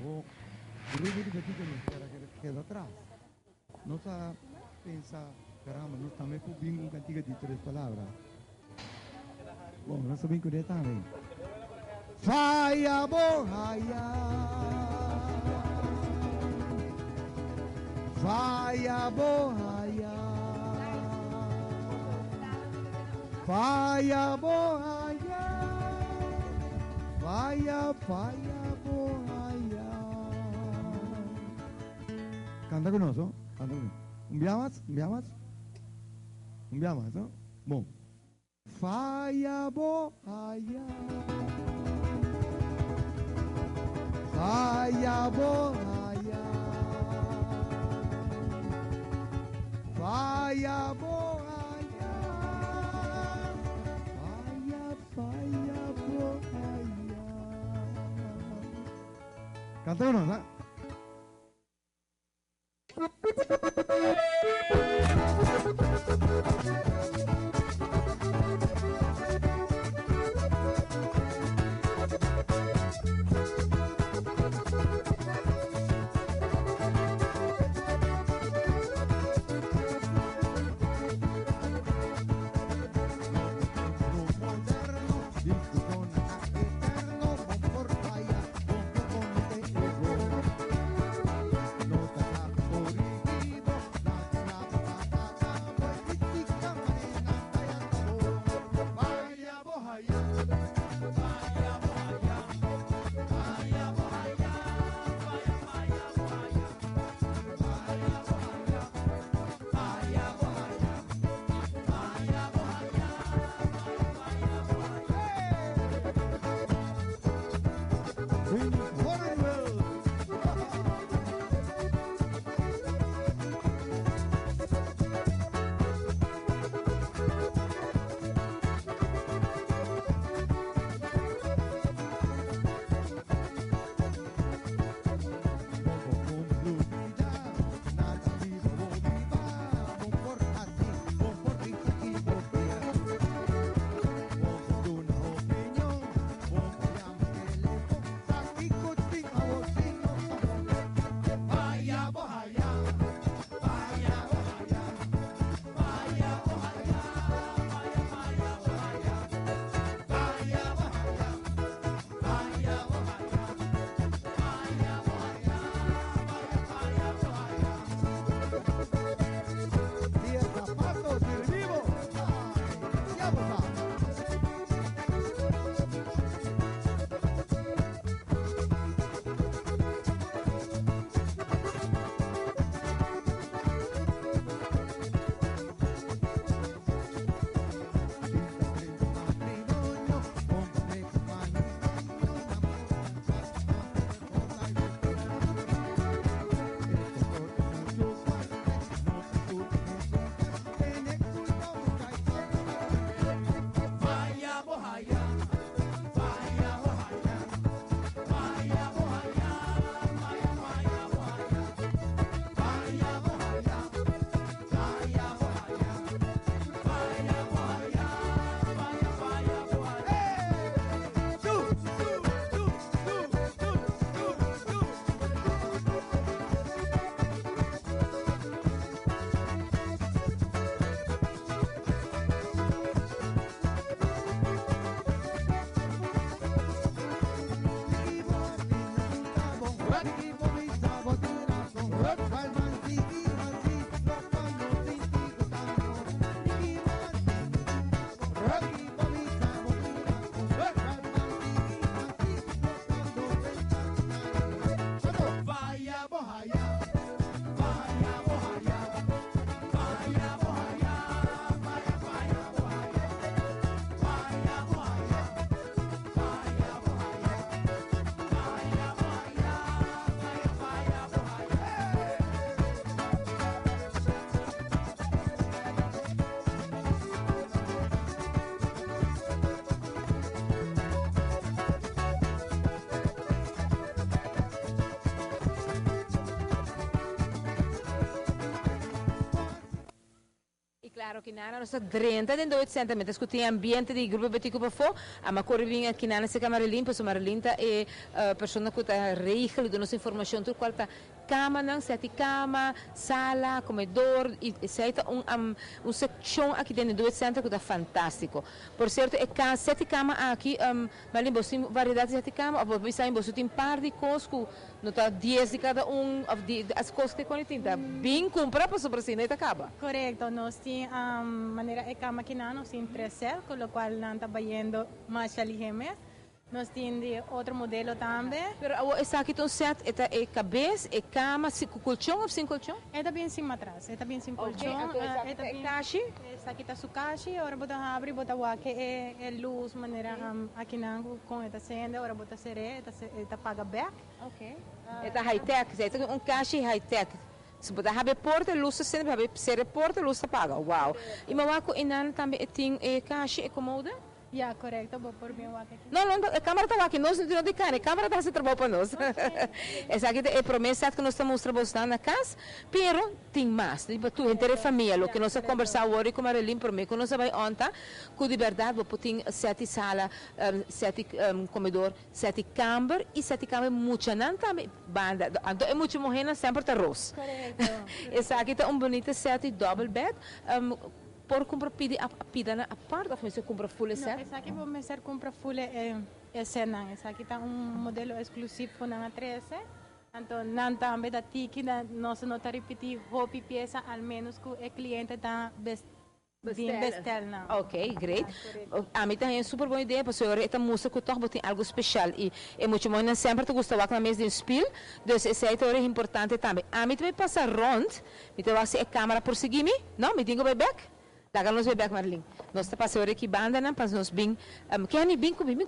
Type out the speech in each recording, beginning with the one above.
o grupo de pequeños que queda atrás. No está pensar, caramba, no está me bien con cantiga de tres palabras. Bom, nós sabemos que também. Faya bohaya, faya bohaya, faya bohaya, faya bohaya. Canta con nosotros, canta con nosotros. Un más, ¿no? Bom. Faya bohaya, faya bohaya, faya bohaya, faya bohaya. Canta uno, ¿no? aqui na nossa 30 de 2 centímetros que tem ambiente de grupo betico para fora, a macor vem aqui na nossa câmara limpa, so Marilyn é a pessoa que está regel de nossa informação tudo qual tá cama não, sete cama, sala, comedor e seita seção aqui dentro de 2 centímetros que está fantástico. Por certo, é sete cama aqui, Marilyn, você tem variedade de sete cama, ou você tem par de coisas não está 10 de cada as coisas que tem, tá bem comprar para sobre si, não acaba. Correcto, nós temos maneira de cama que nós temos 3 set, com o qual nós estamos vendo mais aligemes. Nós temos outro modelo também. Pero essa aqui tem set, é cabeça, é cama, com colchão ou sem colchão? É bem sem matraz, é bem sem colchão. É bem caixa? Essa aqui está su caixa, agora bota abre, bota que é luz, maneira aqui não com esta acende, agora bota seré, esta paga back. Ok. É high-tech, é caixa high-tech. Se botar a porta, luz acende, a porta, luz apaga. Uau. E mawako inan também tem caixa e comoda? Yeah, correto, vou pôr bem o aqui. Não, a câmera está aqui, nós não temos de carne, a câmera está a trabalhar para nós. Essa aqui é a promessa que nós estamos mostrando na casa, pero tem mais, tipo, tu, entre a família, o que nós conversamos hoje com a Marilyn, por mim, que nós vamos ontem, que de verdade, vou ter 7 salas, 7 comedor, 7 câmara e 7 câmara muito, não também, banda, é muito morena, sempre está rosa. Correto. Essa aqui está bonita 7 double bed, por comprar pida na parte ou você compra full set? Não, essa aqui vou começar a comprar full cena. Essa aqui está modelo exclusivo na 13. Então, não também da tiki, nós não está repetir roupa e peça, ao menos que o cliente está bem bestel. Ok, great. A mim também é super boa ideia, porque eu esta música que eu tem algo especial e é muito bom, sempre te gusta na mesa de spiel, então esse é importante também. A mim também passa rond, me te vai ser a câmera por seguir-me, não? Me digo back? Dagan nos bebek Marilyn. Nós está passando aqui banda na pas nós bem, Kenny bem comigo.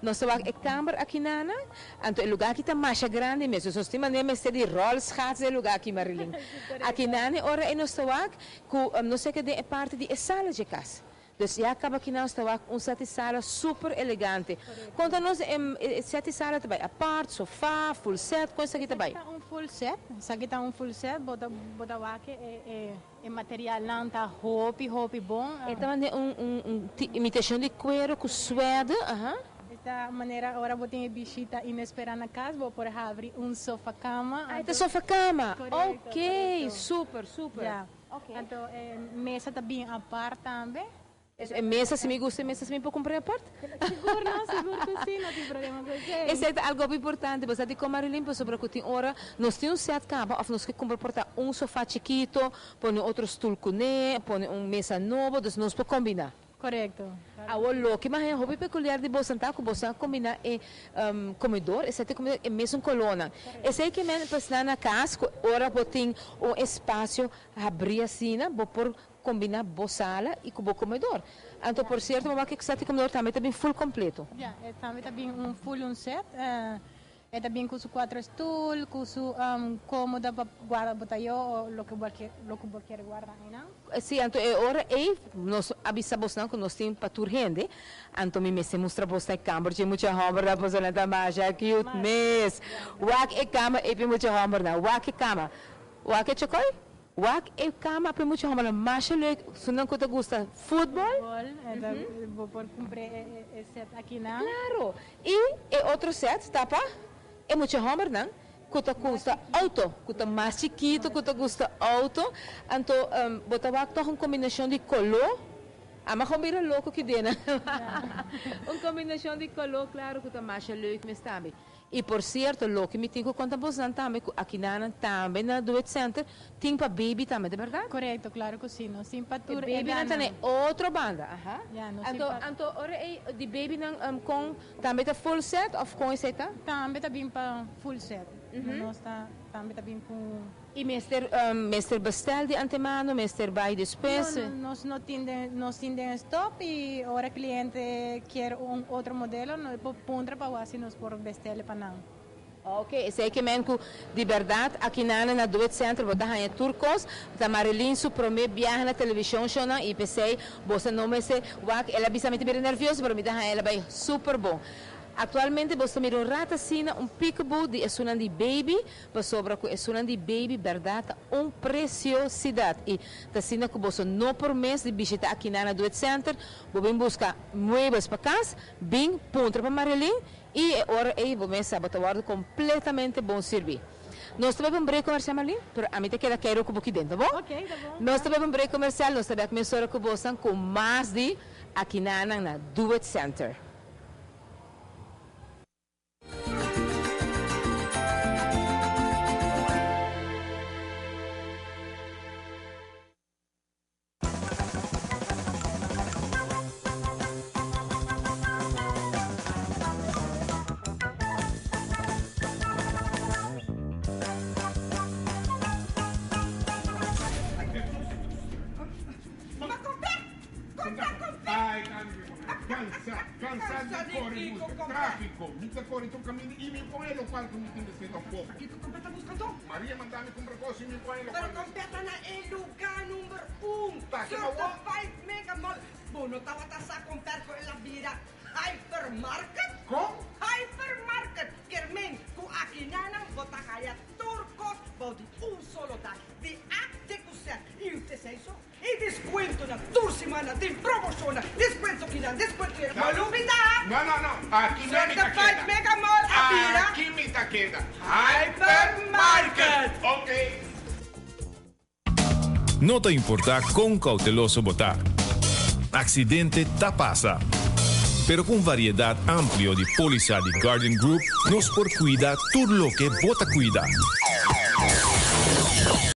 Nós está a câmara aqui na, então o lugar aqui está mais grande mesmo. Nós temos nem mais de rolls gats o lugar aqui Marilyn. Aqui na ora é nós está com não sei que é parte de sala de casa. Dus já acaba aqui nós está sete sala super elegante. Quando nós sete sala também, a parte sofá, full set, coisa aqui também. Essa aqui está full set, bota aqui é material não tá roupa bom. É também imitação de cuero com suede, Esta maneira agora vou ter visita inesperada na casa, vou por abrir sofá cama. Ah, sofá cama. Correcto, Ok, correcto. super. Yeah. Okay. Então mesa também a parte também. Mesa, se me gusta, mesa, se me pode comprar a parte? Seguro que sim, não tem problema com isso. Esse é algo importante, você tem que comer limpo sobre que tem hora, nós temos set cama, ou nós que comprar portar sofá chiquito, põe outro stool com ele, põe mesa nova, então nós podemos combinar. Correto. O que mais é hobby peculiar de Bolsa que você combinar é comedor, esse é comedor é mesmo coluna. Esse é que me passa na casa, ora tem espaço abrir assim, vou por combinar boa sala e com o comedor. Então, por certo, mas que o comedor também está bem full completo. Também está bem full set. É também com 4 stools, com cômoda para guardar botaio, o que você quer guardar, não? Sim, então agora nós avisamos que nós temos para tur gente, então me mostra você a câmera, tem muita câmera, depois ela está mais cute, mas o que é câmera é muita câmera, o que é câmera, o que é chocoi? Wak e cama para muito homem, mas ele se não te gusta futebol, vou por comprar set aqui na. Claro. E outro set, tá pa? É muito homem, não? Que custa auto, que mais chiquito, que custa auto, então botar uma combinação de color. Ama combina louco que dena. Uma combinação de color, claro, que mais leuk me está bem. E por certo, o que me tenho conta bastante também, aqui na também na Duet Center, tem para baby também, de verdade? Correto, claro que sim. Sim, para tur baby não tem outra banda, Então, ora é de baby não com também tá full set ou com esse tá? Também tá bem para full set. Nós também tá bem com e mestre bestel de antemano, mestre vai depois? Nós não temos stop e agora o cliente quer outro modelo, nós podemos para assim nós por bestel para não. Ok, sei que mesmo de verdade aqui na Duet Center vou dar em turcos, da Marilyn su promete viajar na televisão show na IPC, você não me se, ela bisa me tiver nervioso, mas me dá ela vai super bom. Atualmente você mira um ratacina, um peekaboo de é de baby, para sobra é de baby, verdade, preciosidade. E tacina que você não por mês de visitar aqui na Duet Center, vou bem buscar muebles para casa, bem pontra para Marilyn e ora aí vou começar a botar completamente bom servir. Nós também um break comercial, Marilyn, pero a mim te queda quero com aqui dentro, tá bom? Ok, tá bom. Nós também um break comercial, nós também começamos com você com mais de aqui na Duet Center. Cansado de correr, tráfico. Muita corre, tu caminho e me põe no qual que me tem descido um pouco. Aqui tu completa buscando? Maria mandame comprar coisa e me põe no Pero qual. completa na el lugar número 1. Tá, que Certified Mega Mall. Bono tava sa comprar com ela vira hypermarket. Como? Hypermarket. Kermen, ku akinanang bota kaya turcos, body solo dai. De A de Cusel. E usted se hizo? E descuento na tour semana, de promoção, descuento que dá, descuento que dá. Malumidade. Não. Aqui não me Certified Mega Mall, a vira. Aqui me tá queda. Hypermarket. Ok. No te importa con cauteloso botar. Accidente te pasa. Pero con variedad amplio de póliza de Garden Group, nos por cuida todo lo que bota cuida.